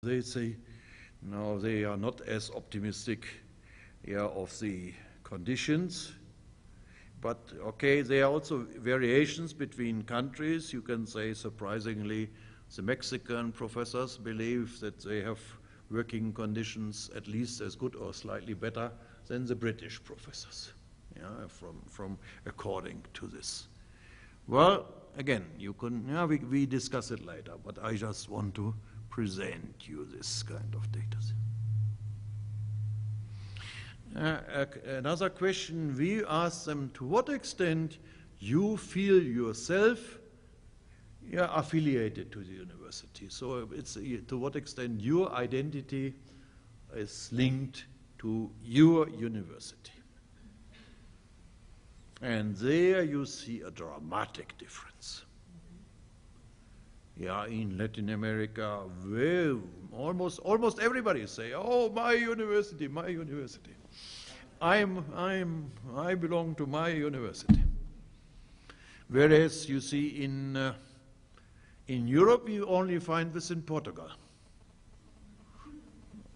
They say, no, they are not as optimistic of the conditions. But, okay, there are also variations between countries. You can say, surprisingly, the Mexican professors believe that they have working conditions at least as good or slightly better than the British professors, from according to this. Well, again, you can, we discuss it later, but I just want to present you this kind of data. Another question, we ask them to what extent you feel yourself affiliated to the university. So it's to what extent your identity is linked to your university. And there you see a dramatic difference. In Latin America, well, almost everybody say, "Oh, my university, my university. I belong to my university." Whereas you see in Europe, you only find this in Portugal.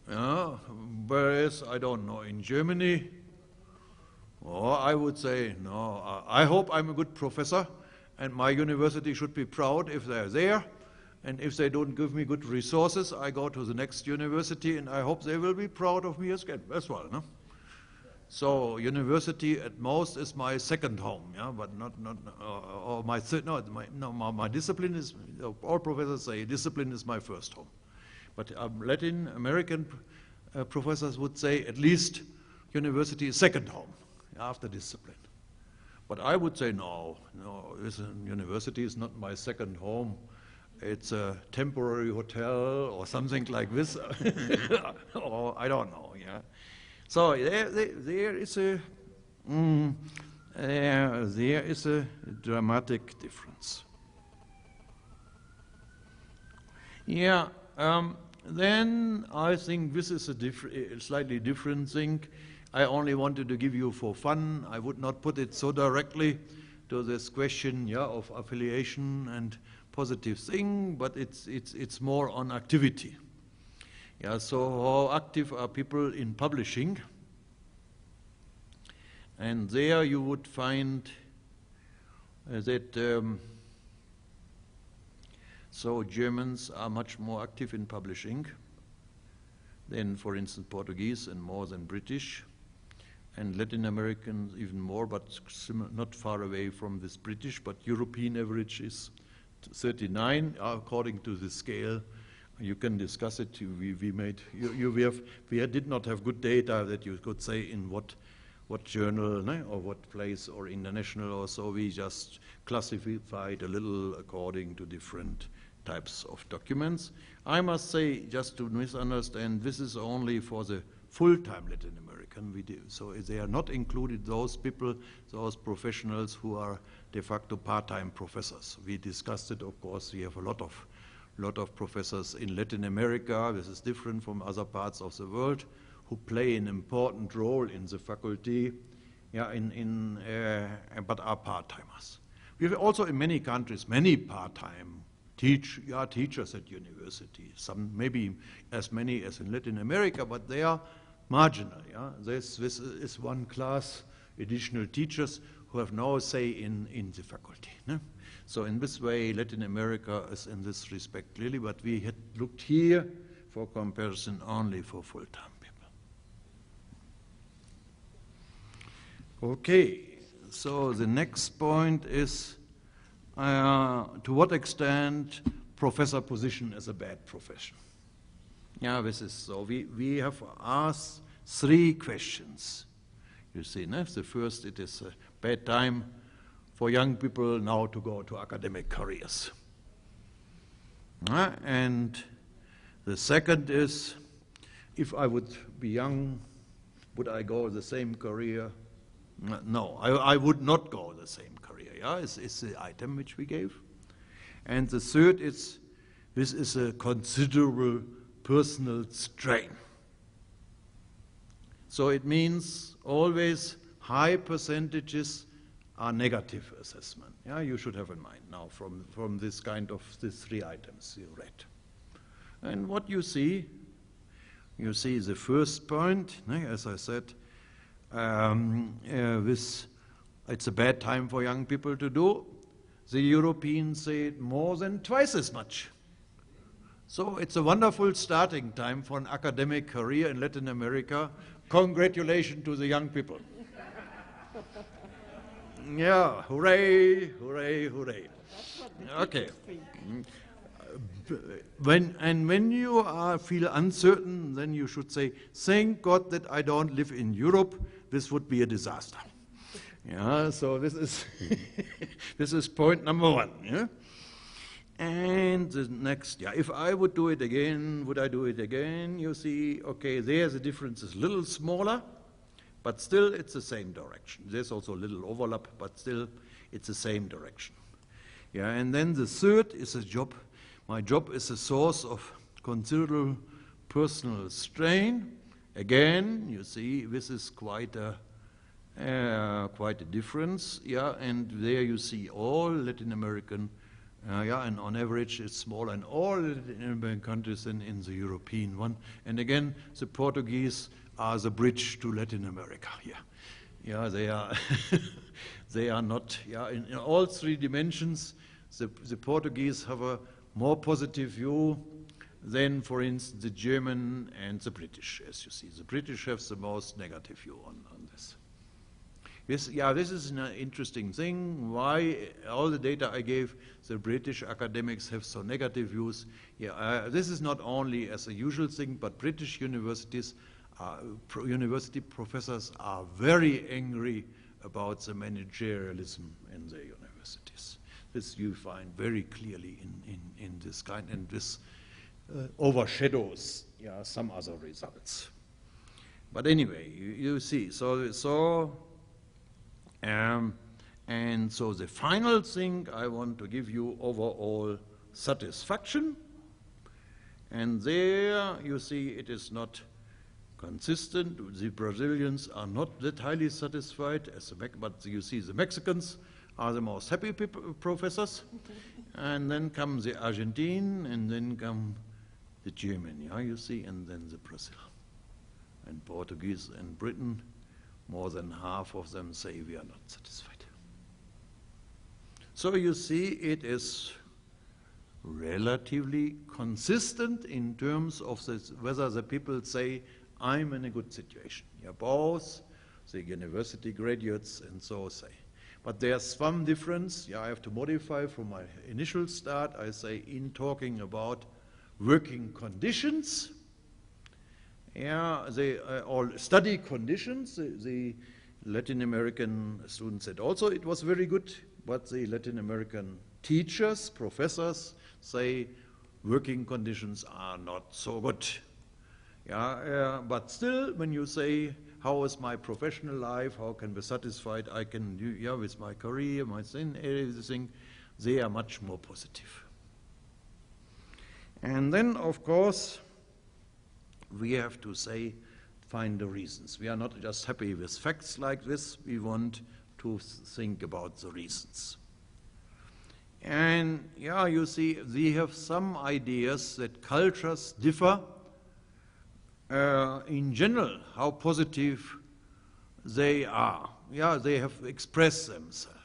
Whereas, I don't know, in Germany, I would say, no, I hope I'm a good professor, and my university should be proud if they're there. And if they don't give me good resources, I go to the next university, and I hope they will be proud of me as well. No? So university at most is my second home, but not or my third. No, my discipline is. All professors say discipline is my first home, but Latin American professors would say at least university is second home after discipline. But I would say no. University is not my second home. It's a temporary hotel or something like this, or I don't know. So there is a dramatic difference. Then I think this is a slightly different thing. I only wanted to give you for fun. I would not put it so directly to this question of affiliation and positive thing, but it's more on activity. So how active are people in publishing? And there you would find that so Germans are much more active in publishing than, for instance, Portuguese, and more than British, and Latin Americans even more, but not far away from this British, but European average is 39 according to the scale. You can discuss it. We did not have good data that you could say in what journal or what place or international or so. We just classified a little according to different types of documents. I must say, just to misunderstand, this is only for the full-time Latin American. So they are not included those people, those professionals who are de facto part-time professors. We discussed it, of course. We have a lot of professors in Latin America. This is different from other parts of the world, who play an important role in the faculty, but are part-timers. We have also in many countries many part-time teachers at university. Some maybe as many as in Latin America, but they are marginal. This is one class, additional teachers who have no say in the faculty. So in this way, Latin America is in this respect clearly, but we had looked here for comparison only for full-time people. Okay, so the next point is to what extent professor position is a bad profession. This is so. We have asked 3 questions. You see, the first, it is a bad time for young people now to go to academic careers. And the second is, if I would be young, would I go the same career? No, I would not go the same career. It's the item which we gave. And the third is, this is a considerable personal strain. So it means always high percentages are negative assessment. You should have in mind now from this kind of these 3 items you read. And what you see the first point, as I said, it's a bad time for young people to do. The Europeans say more than twice as much. So it's a wonderful starting time for an academic career in Latin America. Congratulations to the young people. Yeah, hooray, hooray, hooray. Okay. When you feel uncertain, then you should say, thank God that I don't live in Europe. This would be a disaster. Yeah, so this is this is point number one. Yeah? And the next, if I would do it again, would I do it again? You see, okay, there the difference is a little smaller, but still it's the same direction. There's also a little overlap, but still it's the same direction. Yeah, and then the third is a job. My job is a source of considerable personal strain. Again, you see, this is quite a difference. Yeah, and there you see all Latin American. And on average it's smaller in all Latin American countries than in the European one. And again, the Portuguese are the bridge to Latin America. Yeah, they are. They are not. Yeah, in all three dimensions, the Portuguese have a more positive view than, for instance, the German and the British. As you see, the British have the most negative view on this. This is an interesting thing. Why all the data I gave, the British academics have so negative views. Yeah, this is not only as a usual thing, but British universities, university professors are very angry about the managerialism in their universities. This you find very clearly in this kind, and this overshadows some other results. But anyway, you see, and so the final thing I want to give you overall satisfaction. And there you see it is not consistent. The Brazilians are not that highly satisfied, but you see the Mexicans are the most happy professors. And then come the Argentine, and then come the German, you see, and then the Brazil. And Portuguese and Britain, more than half of them say we are not satisfied. So you see it is relatively consistent in terms of whether the people say, I'm in a good situation. Both the university graduates and so say. But there's some difference. I have to modify from my initial start. I say in talking about working conditions, or study conditions, the Latin American students said also it was very good, but the Latin American teachers, professors say working conditions are not so good. But still, when you say, how is my professional life, how can be satisfied I can do with my career, my thing, everything, they are much more positive. And then, of course, we have to find the reasons. We are not just happy with facts like this, we want to think about the reasons. And you see, we have some ideas that cultures differ in general, how positive they are. They have expressed themselves.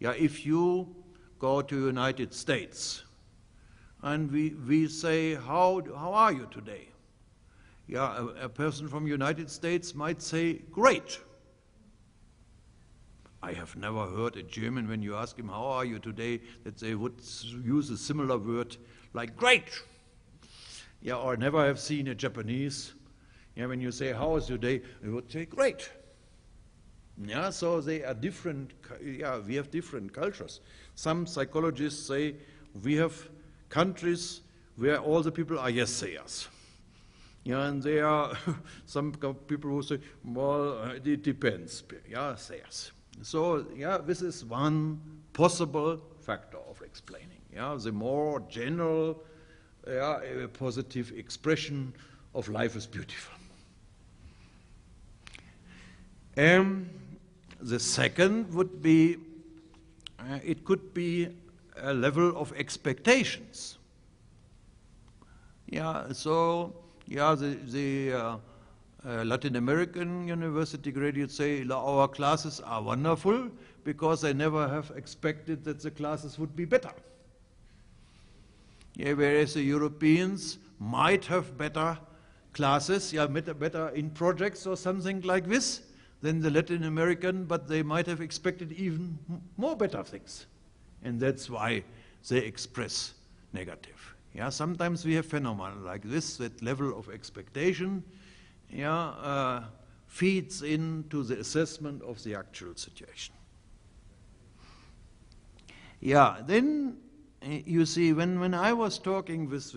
If you go to United States and we say, how are you today? A person from United States might say, great. I have never heard a German, when you ask him, how are you today, that they would use a similar word like great. Or never have seen a Japanese. When you say, how is your day, they would say, great. So they are different. We have different cultures. Some psychologists say we have countries where all the people are yes-sayers. And there are some people who say, well, it depends. Sayers. So, this is one possible factor of explaining. The more general, a positive expression of life is beautiful. The second would be, it could be a level of expectations. Yeah, so, yeah, the Latin American university graduates say our classes are wonderful because they never have expected that the classes would be better. Yeah, whereas the Europeans might have better classes, yeah, better in projects or something like this than the Latin American, but they might have expected even more better things. And that's why they express negative. Yeah, sometimes we have phenomena like this, that level of expectation, yeah, feeds into the assessment of the actual situation. Yeah, then you see, when I was talking with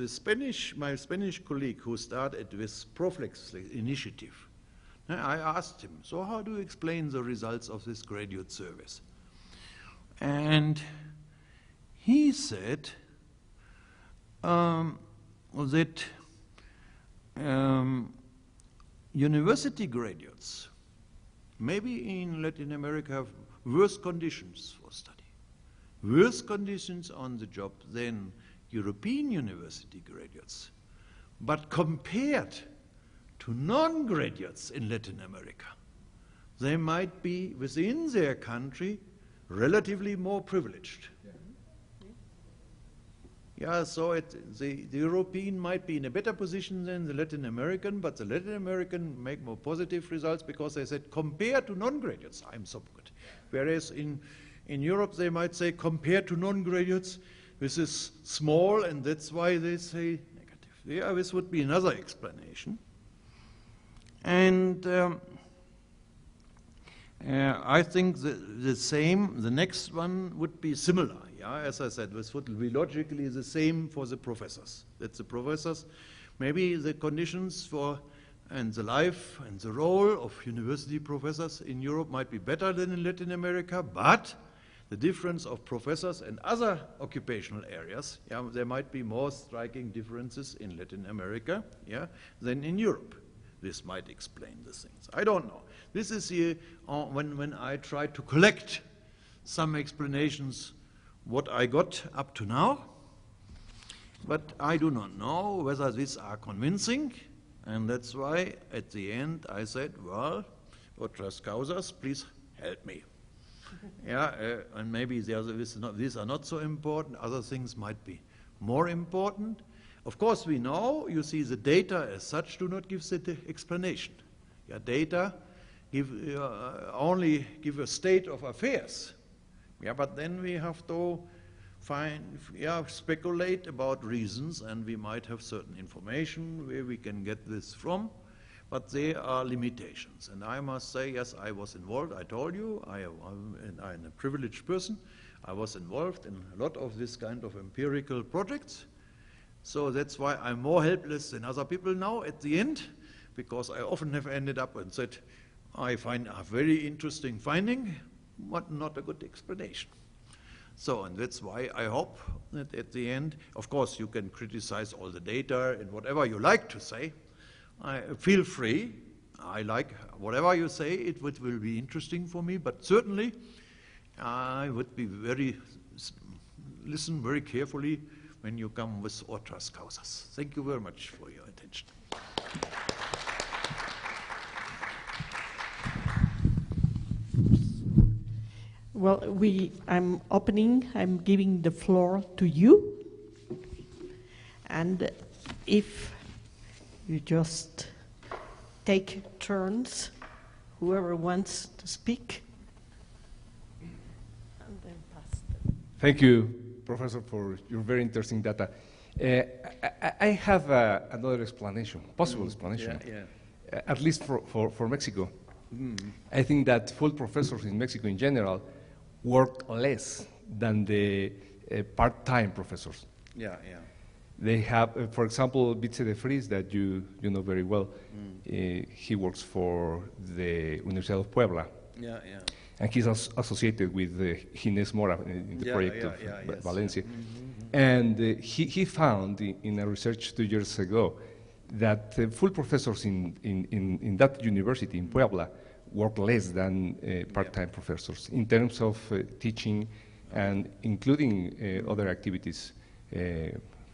my Spanish colleague who started with Proflex initiative, I asked him, so how do you explain the results of this graduate service? And he said that university graduates, maybe in Latin America, have worse conditions for study, worse conditions on the job than European university graduates. But compared to non-graduates in Latin America, they might be within their country relatively more privileged. Yeah, so the European might be in a better position than the Latin American, but the Latin American make more positive results because they said, compared to non-graduates, I'm so good. Whereas in Europe, they might say, compared to non-graduates, this is small, and that's why they say negative. Yeah, this would be another explanation. And I think the next one would be similar. Yeah, as I said, this would be logically the same for the professors. That the professors, maybe the conditions for and the life and the role of university professors in Europe might be better than in Latin America, but the difference of professors and other occupational areas, yeah, there might be more striking differences in Latin America, yeah, than in Europe. This might explain the things. I don't know. This is here when I try to collect some explanations what I got up to now, but I do not know whether these are convincing, and that's why at the end I said, well, otras causas, please help me. Yeah, and maybe these are not so important, other things might be more important. Of course, we know, you see, the data as such do not give the explanation. Yeah, data only give a state of affairs. Yeah, but then we have to speculate about reasons, and we might have certain information where we can get this from, but there are limitations. And I must say, yes, I was involved. I told you, I'm a privileged person. I was involved in a lot of this kind of empirical projects. So that's why I'm more helpless than other people now at the end, because I often have ended up and said, I find a very interesting finding, but not a good explanation. So, and that's why I hope that at the end, of course, you can criticize all the data and whatever you like to say. Feel free. I like whatever you say. It will be interesting for me, but certainly I would be listen very carefully when you come with otras causas. Thank you very much for your attention. Well, I'm giving the floor to you. And if you just take turns, whoever wants to speak. And then pass them. Thank you, Professor, for your very interesting data. I have another explanation, possible explanation, at least for Mexico. I think that full professors in Mexico in general work less than the part-time professors. They have, for example, Vitze de Vries, that you know very well. He works for the Universitat of Puebla. And he's associated with Ginés Mora in the project of Valencia. And he found in a research 2 years ago that full professors in that university in Puebla work less than part-time professors in terms of teaching and including other activities,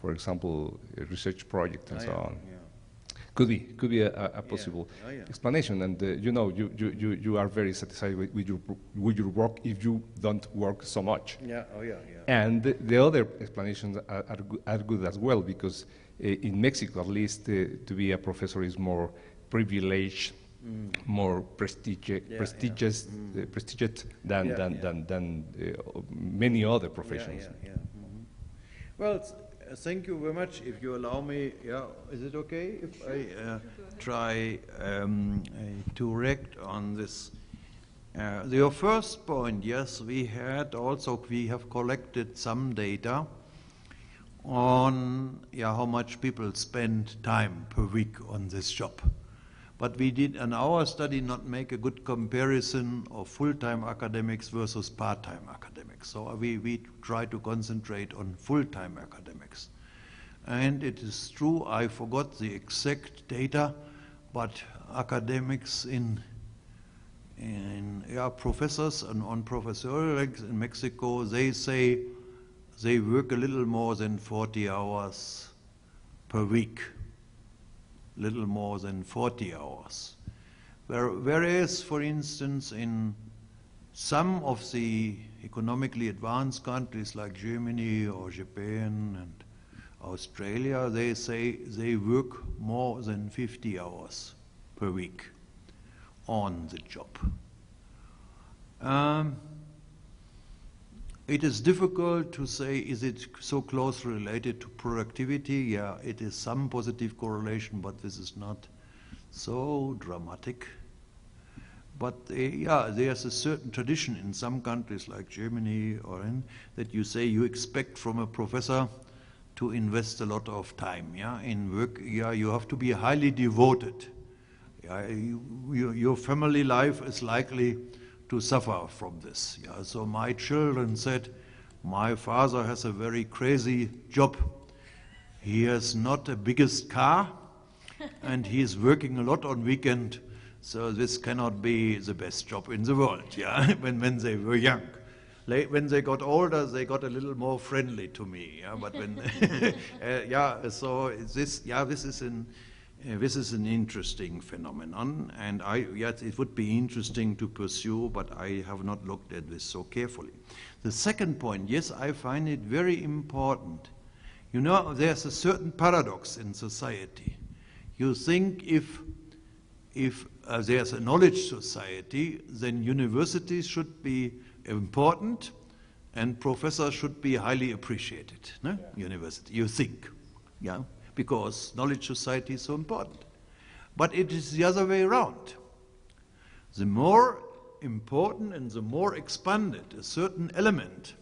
for example, a research project and so on. Yeah. Could be a possible Yeah. explanation, and you are very satisfied with your work if you don't work so much. Yeah. And the other explanations are good as well, because in Mexico, at least, to be a professor is more privileged, more prestigious than many other professions. Well, thank you very much. If you allow me, is it okay if I try to react on this? Your first point, yes, we have collected some data on how much people spend time per week on this job. But we did in our study not make a good comparison of full-time academics versus part-time academics. So we try to concentrate on full-time academics. And it is true, I forgot the exact data, but academics professors and on professorial ranks in Mexico, they say they work a little more than 40 hours per week. Little more than 40 hours. Whereas, for instance, in some of the economically advanced countries like Germany or Japan and Australia, they say they work more than 50 hours per week on the job. It is difficult to say, is it so closely related to productivity? Yeah, it is some positive correlation, but this is not so dramatic. But there's a certain tradition in some countries like Germany that you say you expect from a professor to invest a lot of time. In work, you have to be highly devoted. Your family life is likely to suffer from this. So my children said, my father has a very crazy job. He has not the biggest car, and he is working a lot on weekend, so this cannot be the best job in the world, when they were young. When they got older, they got a little more friendly to me, but when, so this is an interesting phenomenon, and it would be interesting to pursue, but I have not looked at this so carefully. The second point, yes, I find it very important. There's a certain paradox in society. You think if there's a knowledge society, then universities should be important and professors should be highly appreciated. No? University, you think, because knowledge society is so important. But it is the other way around. The more important and the more expanded a certain element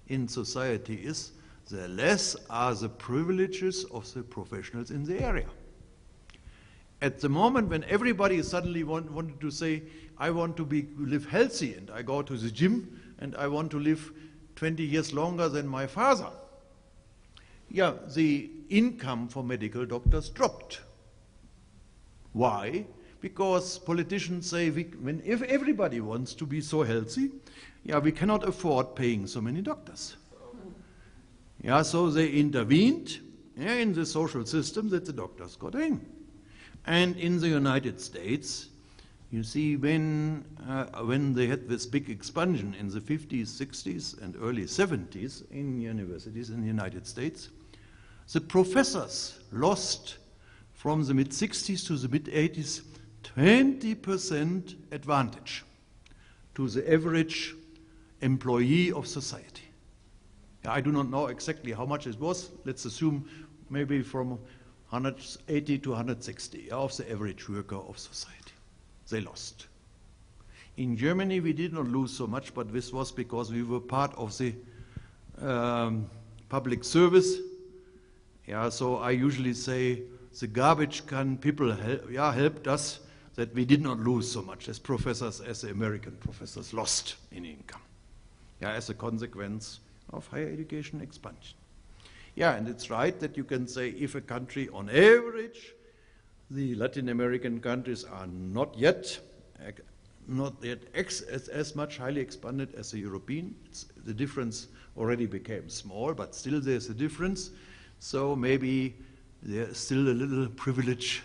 in society is, the less are the privileges of the professionals in the area. At the moment when everybody suddenly wanted to say, I want to live healthy and I go to the gym and I want to live 20 years longer than my father, the income for medical doctors dropped. Why? Because politicians say, if everybody wants to be so healthy, we cannot afford paying so many doctors. So they intervened in the social system that the doctors got in. And in the United States, you see, when they had this big expansion in the 50s, 60s, and early 70s in universities in the United States, the professors lost from the mid-60s to the mid-80s 20% advantage to the average employee of society. I do not know exactly how much it was. Let's assume maybe from 180 to 160 of the average worker of society. They lost. In Germany, we did not lose so much, but this was because we were part of the public service. So I usually say the garbage can people helped us that we did not lose so much as professors, as the American professors lost in income. As a consequence of higher education expansion. And it's right that you can say if a country on average, the Latin American countries are not yet as much highly expanded as the European. The difference already became small, but still there's a difference. So maybe there's still a little privilege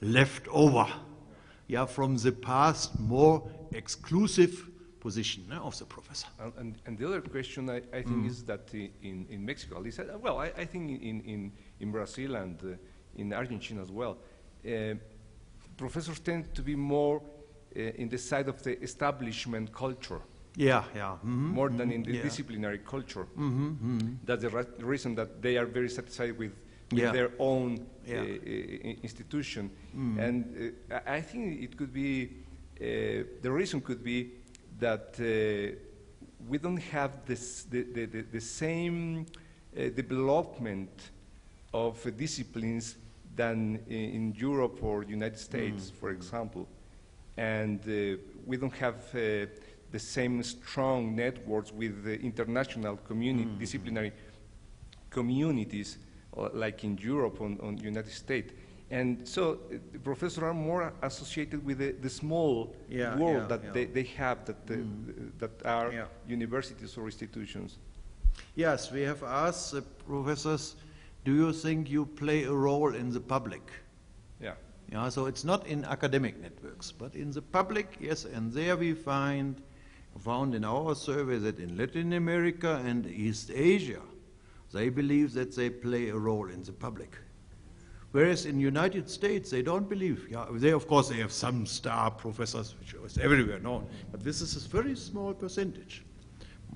left over, yeah, from the past more exclusive position of the professor. And the other question I think is that in Mexico, at least, well, I think in Brazil and in Argentina as well, professors tend to be more in the side of the establishment culture. Yeah, yeah. More than in the disciplinary culture. That's the reason that they are very satisfied with their own institution. And I think it could be, the reason could be that we don't have this, the same development of disciplines than in Europe or United States, for example. And we don't have the same strong networks with the international disciplinary communities like in Europe or United States. And so the professors are more associated with the small world that they have, that are universities or institutions. Yes, we have asked the professors, do you think you play a role in the public? Yeah, so it's not in academic networks, but in the public, yes, and there we found in our survey that in Latin America and East Asia, they believe that they play a role in the public. Whereas in the United States, they don't believe. Yeah, they, of course, they have some star professors, which is everywhere known, but this is a very small percentage.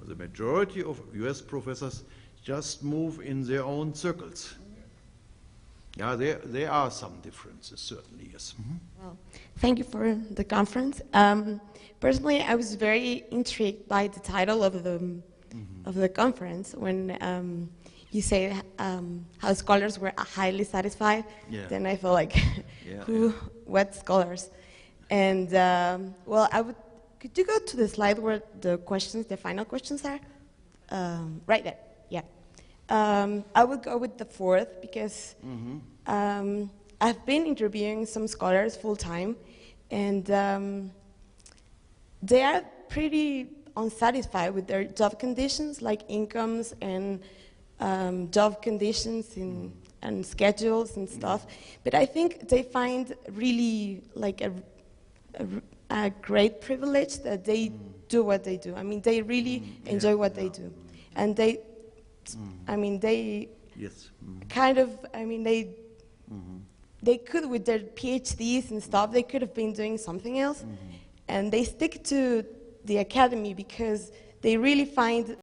The majority of US professors just move in their own circles. Yeah, there are some differences, certainly, yes. Well, thank you for the conference. Personally, I was very intrigued by the title of the conference when you say how scholars were highly satisfied. Then I felt like, what scholars? And well, could you go to the slide where the final questions are? Right there, yeah. I would go with the fourth because I've been interviewing some scholars full time, and they are pretty unsatisfied with their job conditions, like incomes and job conditions and schedules and stuff. But I think they find really like a great privilege that they do what they do. I mean, they really enjoy what they do, and they. I mean, they kind of, I mean, they could, with their PhDs and stuff, they could have been doing something else. And they stick to the academy because they really find